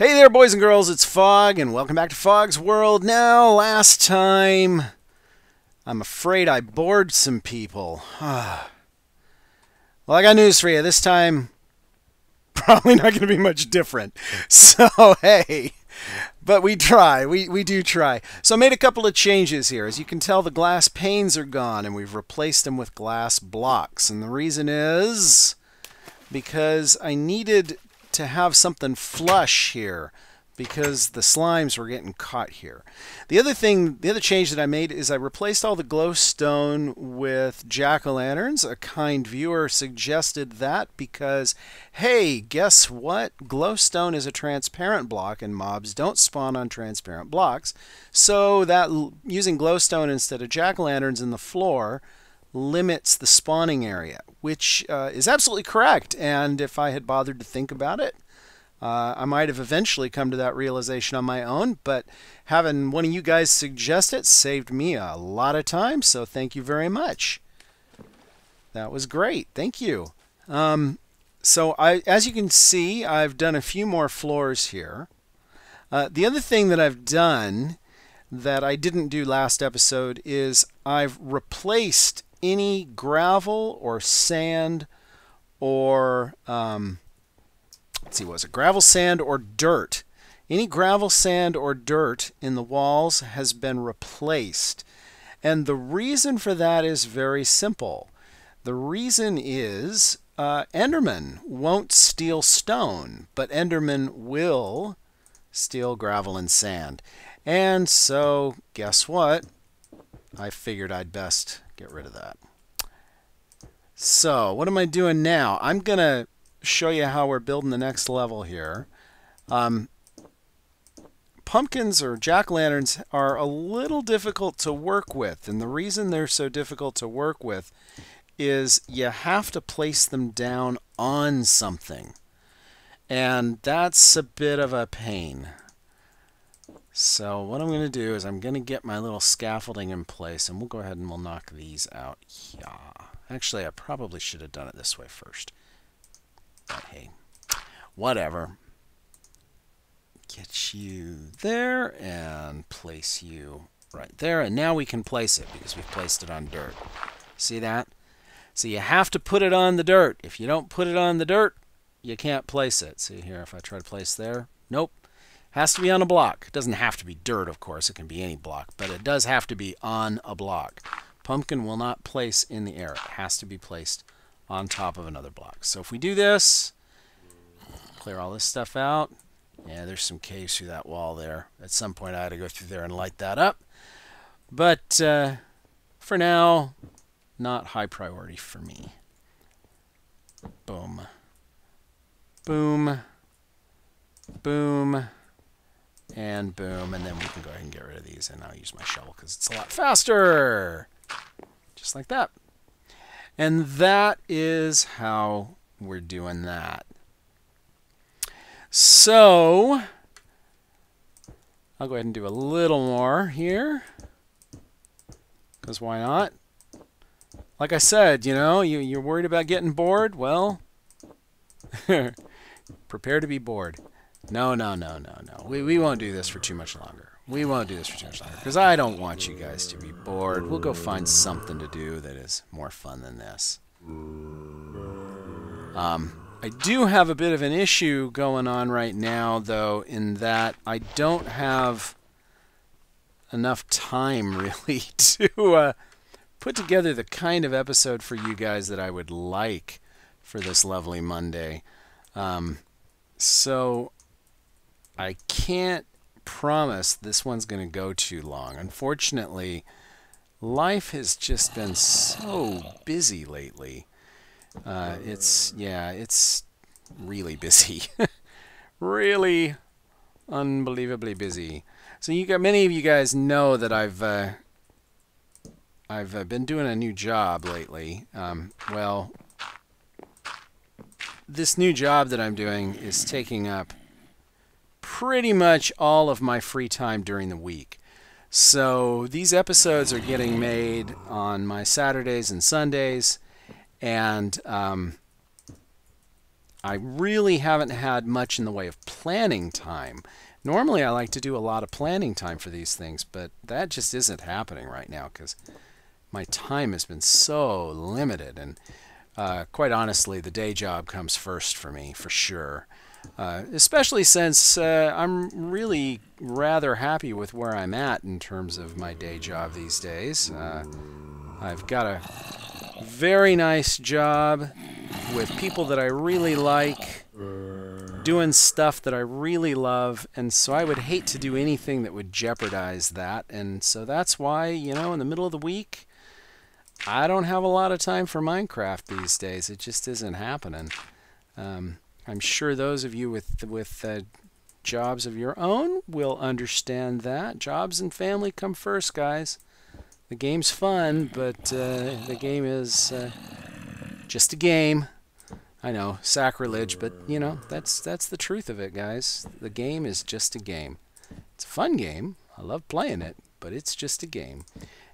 Hey there, boys and girls, it's Fog, and welcome back to Fog's World. Now, last time, I'm afraid I bored some people. Well, I got news for you. This time, probably not going to be much different. So, hey, but we try. We do try. So I made a couple of changes here. As you can tell, the glass panes are gone, and we've replaced them with glass blocks. And the reason is because I needed to have something flush here because the slimes were getting caught here. The other change that I made is I replaced all the glowstone with jack-o'-lanterns. A kind viewer suggested that because, hey, guess what? Glowstone is a transparent block and mobs don't spawn on transparent blocks. So that using glowstone instead of jack-o'-lanterns in the floor limits the spawning area, which is absolutely correct. And if I had bothered to think about it, I might have eventually come to that realization on my own, but having one of you guys suggest it saved me a lot of time, so thank you very much. That was great. Thank you. So as you can see, I've done a few more floors here. The other thing that I've done that I didn't do last episode is I've replaced any gravel or sand or let's see, was it gravel, sand, or dirt? Any gravel, sand, or dirt in the walls has been replaced. And the reason for that is very simple. The reason is Enderman won't steal stone, but Enderman will steal gravel and sand. And so, guess what? I figured I'd best get rid of that. So, what am I doing now? I'm going to show you how we're building the next level here. Pumpkins or jack-o'-lanterns are a little difficult to work with, and the reason they're so difficult to work with is you have to place them down on something, and that's a bit of a pain. So what I'm going to do is I'm going to get my little scaffolding in place, and we'll go ahead and we'll knock these out. Yeah. Actually, I probably should have done it this way first. But hey, whatever. Get you there and place you right there. And now we can place it because we've placed it on dirt. See that? So you have to put it on the dirt. If you don't put it on the dirt, you can't place it. See here, if I try to place there, nope. Has to be on a block. It doesn't have to be dirt, of course. It can be any block, but it does have to be on a block. Pumpkin will not place in the air. It has to be placed on top of another block. So if we do this, clear all this stuff out. Yeah, there's some caves through that wall there. At some point I had to go through there and light that up. But for now, not high priority for me. Boom. Boom. Boom. And boom, and then we can go ahead and get rid of these, and I'll use my shovel because it's a lot faster. Just like that. And that is how we're doing that. So, I'll go ahead and do a little more here, because why not? Like I said, you know, you're worried about getting bored? Well, prepare to be bored. No. We won't do this for too much longer. We won't do this for too much longer because I don't want you guys to be bored. We'll go find something to do that is more fun than this. I do have a bit of an issue going on right now, though, in that I don't have enough time, really, to put together the kind of episode for you guys that I would like for this lovely Monday. So I can't promise this one's going to go too long. Unfortunately, life has just been so busy lately. It's really busy. Really unbelievably busy. So many of you guys know that I've been doing a new job lately. Well, this new job that I'm doing is taking up pretty much all of my free time during the week. So these episodes are getting made on my Saturdays and Sundays, and I really haven't had much in the way of planning time. Normally I like to do a lot of planning time for these things, but that just isn't happening right now because my time has been so limited, and quite honestly, the day job comes first for me, for sure. Especially since I'm really rather happy with where I'm at in terms of my day job these days. I've got a very nice job with people that I really like, doing stuff that I really love, and so I would hate to do anything that would jeopardize that. And so that's why, you know, in the middle of the week, I don't have a lot of time for Minecraft these days. It just isn't happening. I'm sure those of you with jobs of your own will understand that. Jobs and family come first, guys. The game's fun, but the game is just a game. I know, sacrilege, but you know, that's the truth of it, guys. The game is just a game. It's a fun game. I love playing it, but it's just a game.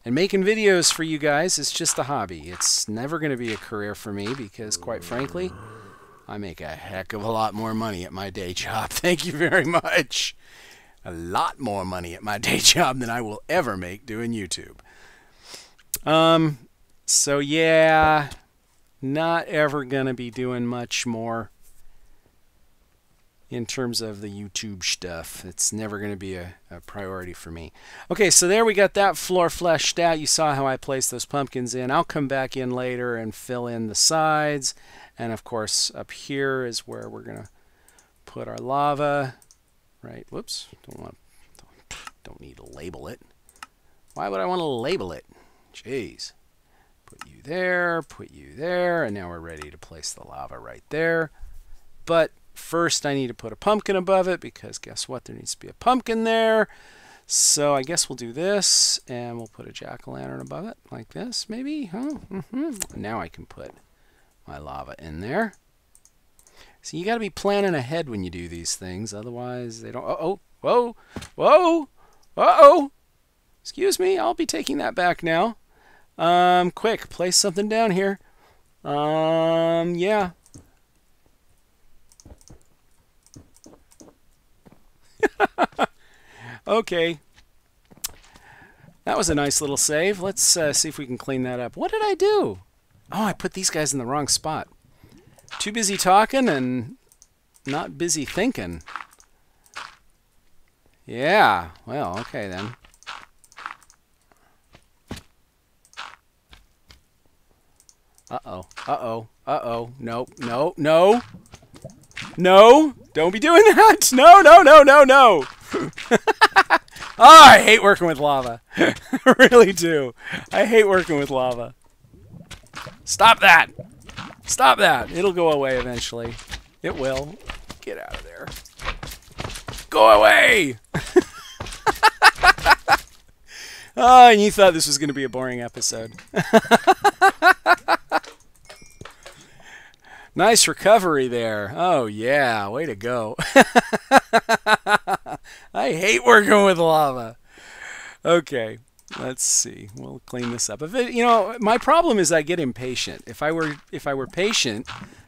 And making videos for you guys is just a hobby. It's never going to be a career for me because, quite frankly, I make a heck of a lot more money at my day job. Thank you very much. A lot more money at my day job than I will ever make doing YouTube. So yeah, not ever gonna be doing much more in terms of the YouTube stuff. It's never gonna be a priority for me. Okay, so there we got that floor fleshed out. You saw how I placed those pumpkins in. I'll come back in later and fill in the sides. And of course, up here is where we're gonna put our lava. Right? Whoops. Don't need to label it. Why would I want to label it? Jeez. Put you there, and now we're ready to place the lava right there. But first I need to put a pumpkin above it because guess what? There needs to be a pumpkin there. So I guess we'll do this, and we'll put a jack-o'-lantern above it, like this, maybe. Huh? Now I can put my lava in there. So you got to be planning ahead when you do these things, otherwise they don't. Whoa! Excuse me, I'll be taking that back now. Quick, place something down here. Yeah. Okay. That was a nice little save. Let's see if we can clean that up. What did I do? Oh, I put these guys in the wrong spot. Too busy talking and not busy thinking. Yeah, well, okay then. Uh-oh. No. No, don't be doing that. No. Oh, I hate working with lava. I really do. I hate working with lava. Stop that. Stop that. It'll go away eventually. It will. Get out of there. Go away. Oh, and you thought this was going to be a boring episode. Nice recovery there. Oh, yeah. Way to go. I hate working with lava. Okay. Let's see. We'll clean this up. You know, my problem is I get impatient. If I were patient,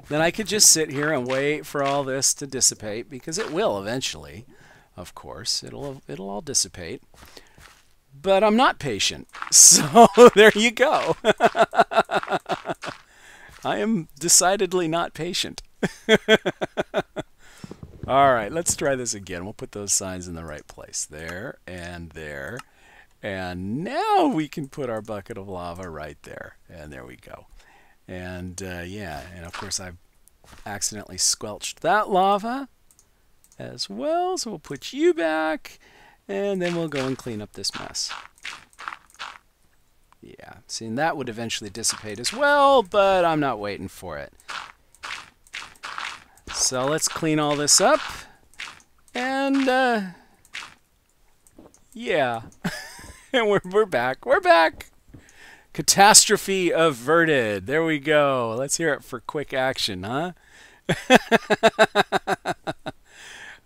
then I could just sit here and wait for all this to dissipate, because it will eventually. Of course, it'll all dissipate. But I'm not patient. So there you go. I am decidedly not patient. All right, let's try this again. We'll put those signs in the right place. There and there. And now we can put our bucket of lava right there. And there we go. And yeah, and of course I've accidentally squelched that lava as well. So we'll put you back, and then we'll go and clean up this mess. Yeah, see, and that would eventually dissipate as well, but I'm not waiting for it. So let's clean all this up. And yeah. And we're back. We're back. Catastrophe averted. There we go. Let's hear it for quick action, huh?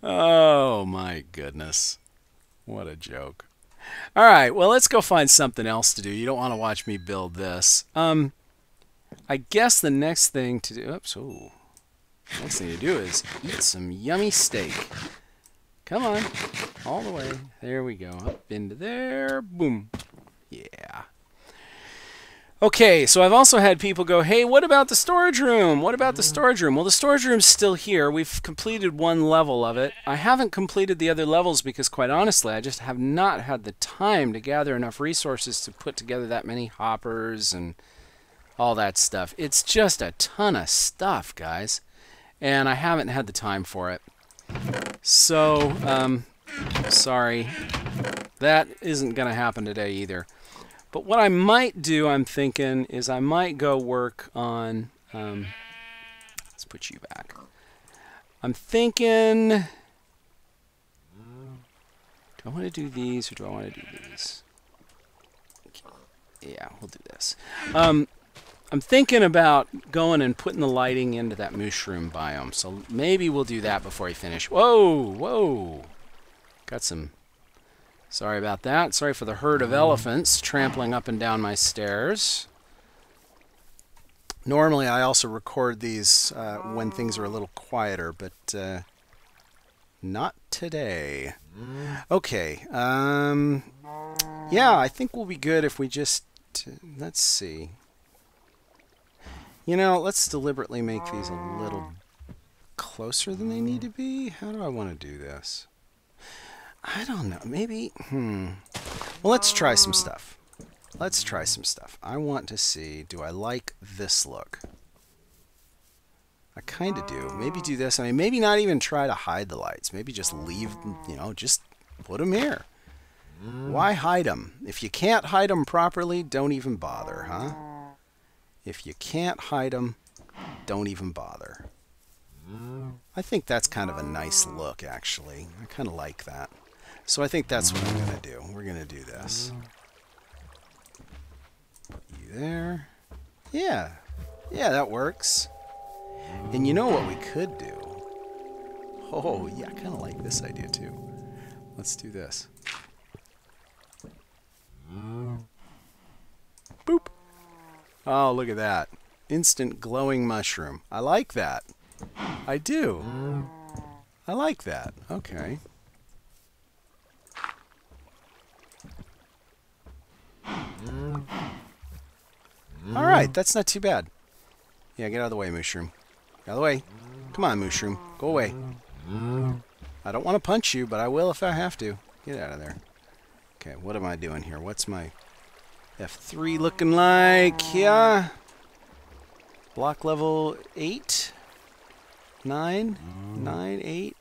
Oh my goodness. What a joke. All right, well, let's go find something else to do. You don't want to watch me build this. I guess the next thing to do... Oops, ooh. Next thing to do is eat some yummy steak. Come on. All the way. There we go. Up into there. Boom. Yeah. Okay, so I've also had people go, hey, what about the storage room? What about the storage room? Well, the storage room's still here. We've completed one level of it. I haven't completed the other levels because, quite honestly, I just have not had the time to gather enough resources to put together that many hoppers and all that stuff. It's just a ton of stuff, guys, and I haven't had the time for it. So, sorry. That isn't going to happen today either. But what I might do, I'm thinking, is I might go work on... let's put you back. I'm thinking... Do I want to do these or do I want to do these? Yeah, we'll do this. I'm thinking about going and putting the lighting into that mushroom biome. So maybe we'll do that before I finish. Whoa, whoa. Got some... Sorry about that. Sorry for the herd of elephants trampling up and down my stairs. Normally, I also record these when things are a little quieter, but not today. Okay. Yeah, I think we'll be good if we just... let's see. You know, let's deliberately make these a little closer than they need to be. How do I want to do this? I don't know. Maybe, Well, let's try some stuff. Let's try some stuff. I want to see, do I like this look? I kind of do. Maybe do this. I mean, maybe not even try to hide the lights. Maybe just leave, you know, just put them here. Why hide them? If you can't hide them properly, don't even bother, huh? If you can't hide them, don't even bother. I think that's kind of a nice look, actually. I kind of like that. So I think that's what I'm going to do. We're going to do this. Put you there. Yeah. Yeah, that works. And you know what we could do? Oh, yeah, I kind of like this idea too. Let's do this. Boop. Oh, look at that. Instant glowing mushroom. I like that. I do. I like that. Okay. Alright, that's not too bad. Yeah, get out of the way, mushroom. Get out of the way. Come on, mushroom. Go away. I don't want to punch you, but I will if I have to. Get out of there. Okay, what am I doing here? What's my F3 looking like? Yeah. Block level 8? 9? 9, 8?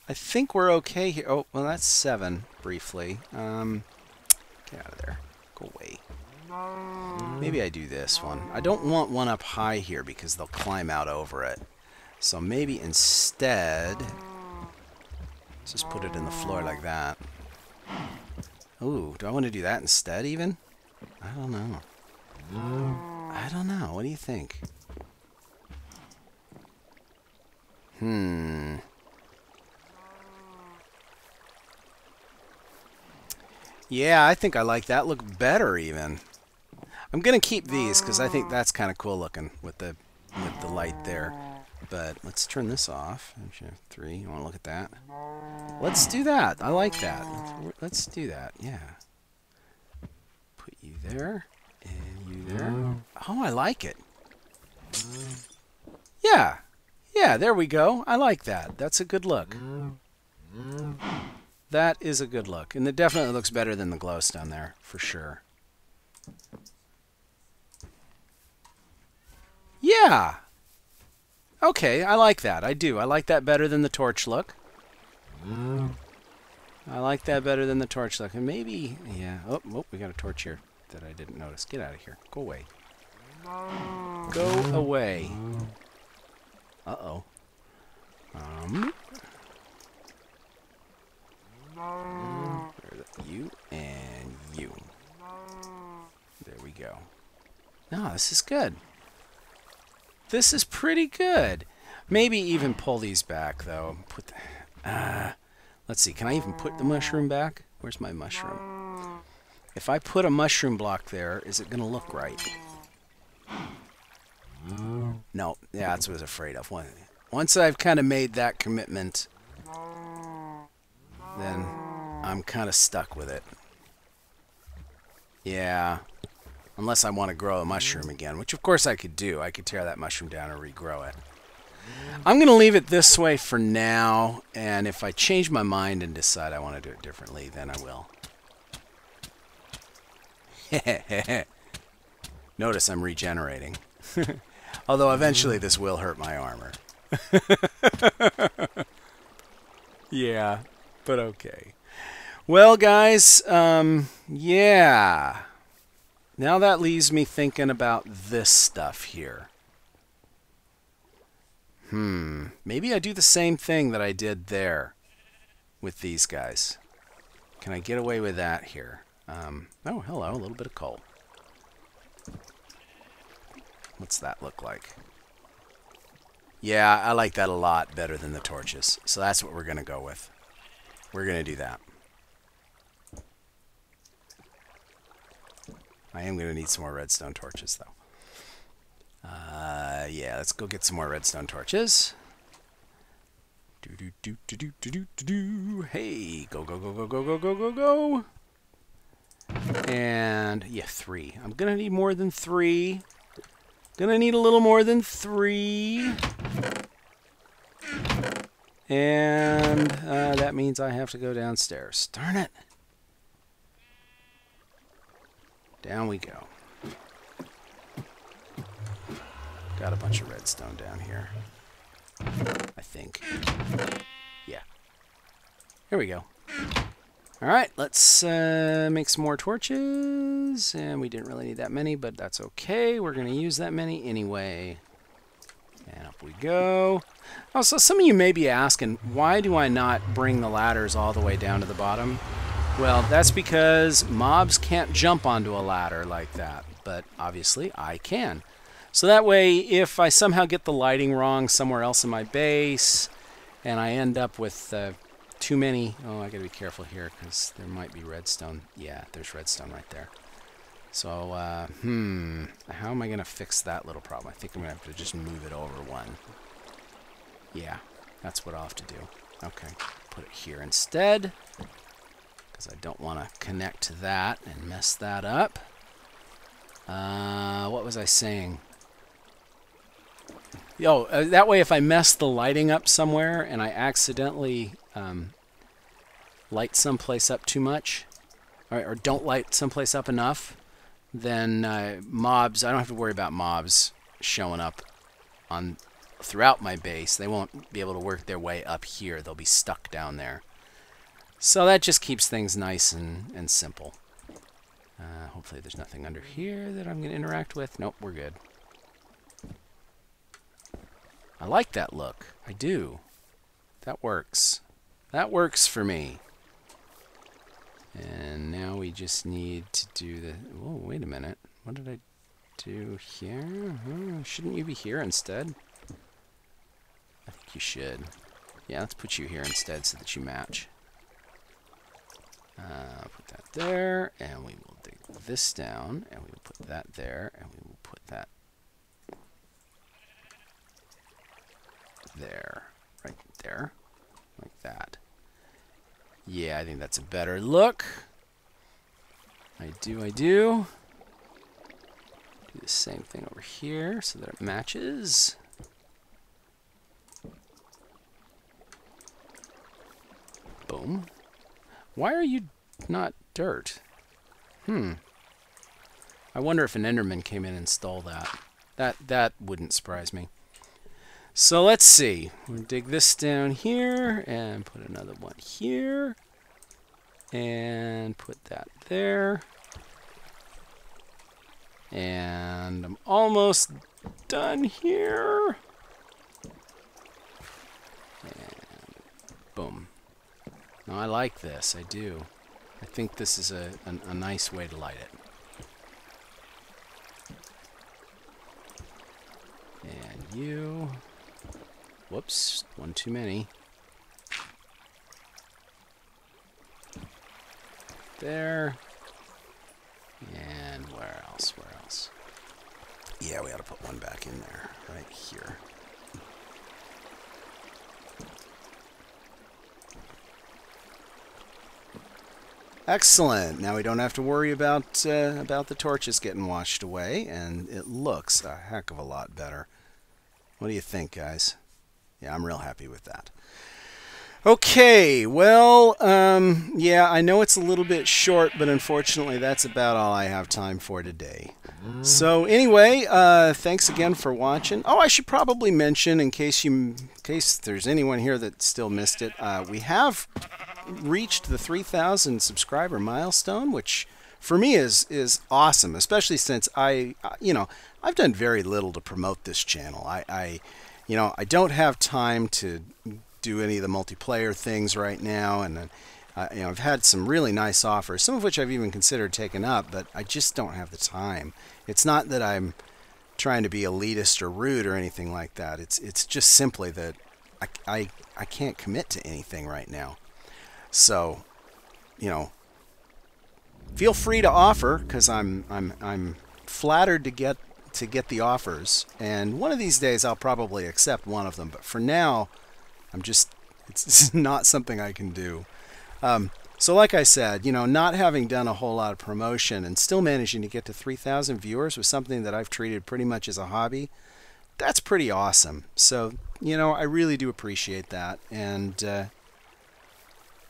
I think we're okay here. Oh, well, that's 7, briefly. Get out of there. Go away. Maybe I do this one. I don't want one up high here because they'll climb out over it. So maybe instead, let's just put it in the floor like that. Ooh, do I want to do that instead even? I don't know. I don't know. What do you think? Yeah, I think I like that look better even. I'm going to keep these because I think that's kind of cool looking with the light there. But let's turn this off. F3, you want to look at that? Let's do that. I like that. Let's do that. Yeah. Put you there and you there. Oh, I like it. Yeah. Yeah, there we go. I like that. That's a good look. That is a good look. And it definitely looks better than the glowstone there, for sure. Yeah. Okay, I like that. I do. I like that better than the torch look. I like that better than the torch look. And maybe, yeah. Oh, we got a torch here that I didn't notice. Get out of here. Go away. Go away. Uh-oh. You and you. There we go. No, this is good. This is pretty good. Maybe even pull these back, though. Put the, let's see. Can I even put the mushroom back? Where's my mushroom? If I put a mushroom block there, is it going to look right? No, yeah, that's what I was afraid of. Once I've kind of made that commitment, then I'm kind of stuck with it. Yeah. Unless I want to grow a mushroom again, which of course I could do. I could tear that mushroom down and regrow it. I'm going to leave it this way for now, and if I change my mind and decide I want to do it differently, then I will. Notice I'm regenerating. Although eventually this will hurt my armor. Yeah, but okay. Well, guys, yeah. Now that leaves me thinking about this stuff here. Maybe I do the same thing that I did there with these guys. Can I get away with that here? Oh, hello, a little bit of coal. What's that look like? Yeah, I like that a lot better than the torches. So that's what we're going to go with. We're going to do that. I am going to need some more redstone torches, though. Yeah, let's go get some more redstone torches. Hey, go, go, go, go, go, go, go, go, go. And, yeah, 3. I'm going to need more than 3. Gonna need a little more than 3. And that means I have to go downstairs. Darn it. Down we go. Got a bunch of redstone down here. I think. Yeah. Here we go. Alright, let's make some more torches. And we didn't really need that many, but that's okay. We're going to use that many anyway. And up we go. Also, some of you may be asking, why do I not bring the ladders all the way down to the bottom? Well, that's because mobs can't jump onto a ladder like that. But obviously, I can. So that way, if I somehow get the lighting wrong somewhere else in my base, and I end up with too many... Oh, I gotta be careful here, because there might be redstone. Yeah, there's redstone right there. So, how am I gonna fix that little problem? I think I'm gonna have to just move it over one. Yeah, that's what I'll have to do. Okay, put it here instead, because I don't want to connect to that and mess that up. What was I saying? Oh, that way if I mess the lighting up somewhere and I accidentally light someplace up too much, or don't light someplace up enough, then mobs, I don't have to worry about mobs showing up throughout my base. They won't be able to work their way up here. They'll be stuck down there. So that just keeps things nice and simple. Hopefully there's nothing under here that I'm going to interact with. Nope, we're good. I like that look. I do. That works. That works for me. And now we just need to do the... Whoa, wait a minute. What did I do here? Shouldn't you be here instead? I think you should. Yeah, let's put you here instead so that you match. Put that there, and we will dig this down, and we will put that there, and we will put that there, right there, like that. Yeah, I think that's a better look. I do. Do the same thing over here so that it matches. Boom. Why are you not dirt? I wonder if an Enderman came in and stole that. That wouldn't surprise me. So let's see. We'll dig this down here and put another one here. And put that there. And I'm almost done here. And boom. Now I like this, I do. I think this is a nice way to light it. And you... Whoops, one too many. There. And where else? Where else? Yeah, we ought to put one back in there, right here. Excellent. Now we don't have to worry about the torches getting washed away, and it looks a heck of a lot better. What do you think, guys? Yeah, I'm real happy with that. Okay, well, yeah, I know it's a little bit short, but unfortunately that's about all I have time for today. So anyway, thanks again for watching. Oh, I should probably mention, in case there's anyone here that still missed it, we have reached the 3,000 subscriber milestone, which for me is awesome, especially since I've done very little to promote this channel. I don't have time to do any of the multiplayer things right now, and I've had some really nice offers, some of which I've even considered taking up, but I just don't have the time. It's not that I'm trying to be elitist or rude or anything like that. It's just simply that I can't commit to anything right now. So, feel free to offer, because I'm flattered to get the offers, and one of these days I'll probably accept one of them. But for now, it's not something I can do. So like I said, not having done a whole lot of promotion and still managing to get to 3,000 viewers with something that I've treated pretty much as a hobby, that's pretty awesome. So, I really do appreciate that. And,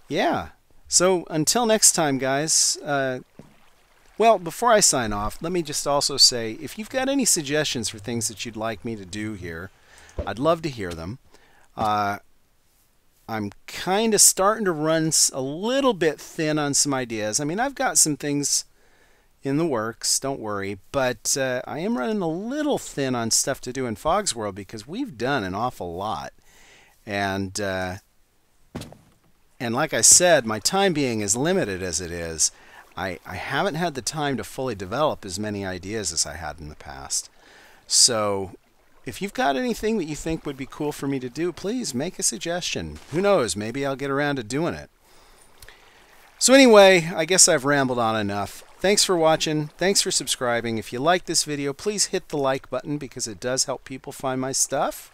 yeah. So until next time, guys, well, before I sign off, let me just also say, if you've got any suggestions for things that you'd like me to do here, I'd love to hear them. I'm kind of starting to run a little bit thin on some ideas. I mean, I've got some things in the works, don't worry, but I am running a little thin on stuff to do in Fog's World, because we've done an awful lot. And like I said, my time being as limited as it is, I haven't had the time to fully develop as many ideas as I had in the past. So if you've got anything that you think would be cool for me to do, please make a suggestion. Who knows, maybe I'll get around to doing it. So anyway, I guess I've rambled on enough. Thanks for watching. Thanks for subscribing. If you like this video, please hit the like button, because it does help people find my stuff.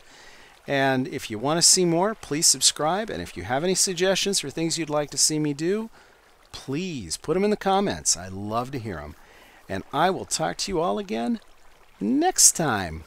And if you want to see more, please subscribe. And if you have any suggestions for things you'd like to see me do, please put them in the comments. I love to hear them. And I will talk to you all again next time.